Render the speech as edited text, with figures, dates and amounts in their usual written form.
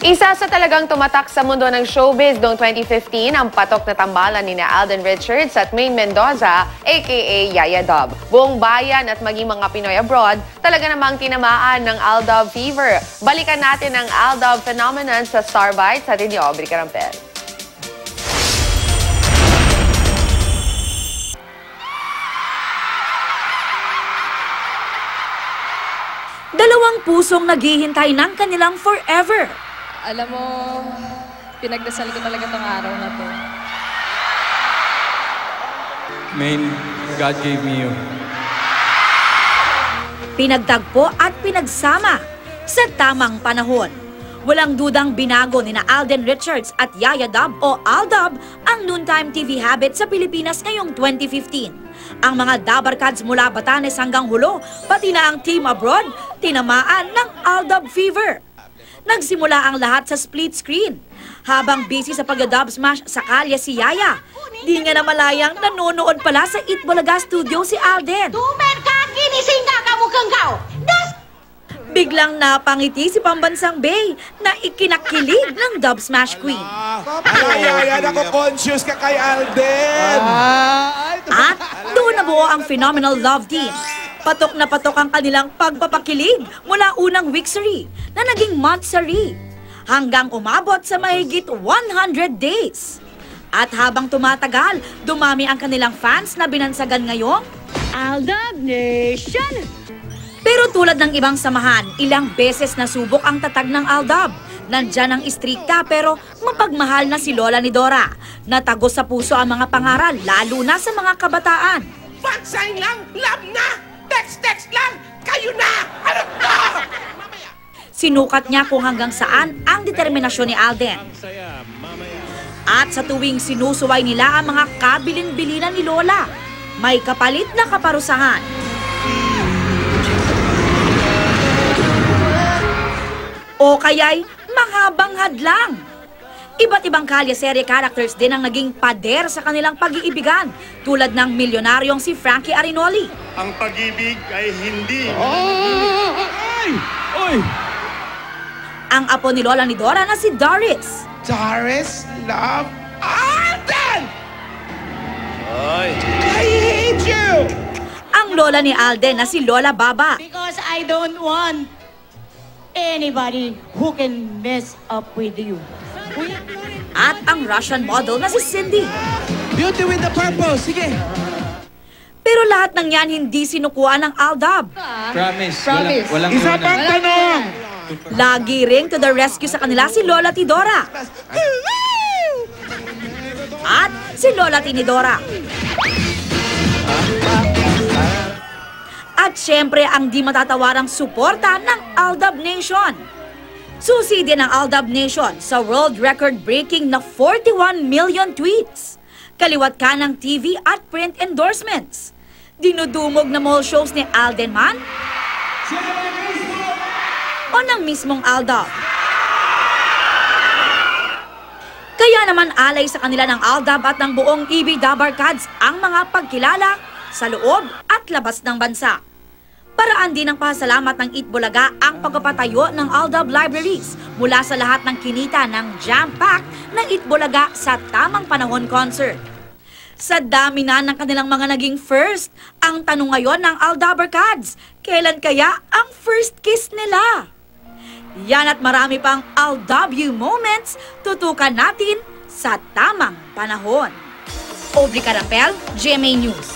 Isa sa talagang tumatak sa mundo ng showbiz noong 2015 ang patok na tambalan ni Alden Richards at Maine Mendoza aka Yaya Dub. Buong bayan at maging mga Pinoy abroad talaga namang tinamaan ng Aldub fever. Balikan natin ang Aldub phenomenon sa Star Bites at ni Aubrey Carampel. Dalawang pusong naghihintay ng kanilang forever. Alam mo, pinagdasal ko talaga tong araw na to. Maine, God gave me you. Pinagtagpo at pinagsama sa tamang panahon. Walang dudang binago ni Alden Richards at Yaya Dub o Aldub ang noontime TV habit sa Pilipinas ngayong 2015. Ang mga dabarkads mula Batanes hanggang Hulo, pati na ang team abroad, tinamaan ng Aldub fever. Nagsimula ang lahat sa split screen. Habang busy sa pag-dub smash sa kalye si Yaya, di nga na malayang nanonood pala sa Itbulaga Studio si Alden. Tumen ka, ginising ka kamukhang kao! Biglang napangiti si Pambansang Bay na ikinakilig ng dub smash queen. Ay, nako-conscious ka kay Alden! At doon nabuo ang phenomenal love team. Patok na patok ang kanilang pagpapakilig mula unang Wixery na naging monthsary hanggang umabot sa mahigit 100 days. At habang tumatagal, dumami ang kanilang fans na binansagan ngayong Aldub Nation. Pero tulad ng ibang samahan, ilang beses nasubok ang tatag ng Aldub. Nandyan ang istrikta pero mapagmahal na si Lola ni Dora. Natagos sa puso ang mga pangaral, lalo na sa mga kabataan. Fan sign lang, love na! Text lang, kayo na! Ano to? Sinukat niya kung hanggang saan ang determinasyon ni Alden. At sa tuwing sinusuway nila ang mga kabilin-bilinan ni Lola, may kapalit na kaparusahan. O kaya'y mahabang hadlang. Iba't ibang kalye-serye characters din ang naging pader sa kanilang pag-iibigan, tulad ng milyonaryong si Frankie Arinoli. Ang pag-ibig ay hindi... Oy! Ang apo ni Lola ni Dora na si Doris. Doris, love, Alden! Ay! I hate you! Ang lola ni Alden na si Lola Baba. Because I don't want anybody who can mess up with you. At ang Russian model na si Cindy. Beauty with the purpose, sige! Pero lahat ng yan hindi sinukuha ng Aldub. Promise. Promise. Walang Isa pang tanong! Lagi ring to the rescue sa kanila si Lola Tidora. At si Lola Tinidora. At syempre ang di matatawarang suporta ng Aldub Nation. Susi din ang Aldub Nation sa world record-breaking na 41 million tweets. Kaliwat ka ng TV at print endorsements. Dinudumog na mall shows ni Alden man o ng mismong Aldub. Kaya naman alay sa kanila ng Aldub at ng buong EB Dabarkads ang mga pagkilala sa loob at labas ng bansa. Paraan din ng pasalamat ng Itbulaga ang pagpapatayo ng Aldub Libraries mula sa lahat ng kinita ng jam-pack ng Itbulaga sa Tamang Panahon concert. Sa dami na ng kanilang mga naging first, ang tanong ngayon ng Aldabarkads, kailan kaya ang first kiss nila? Yan at marami pang Aldub moments tutukan natin sa Tamang Panahon. Aubrey Carampel, GMA News.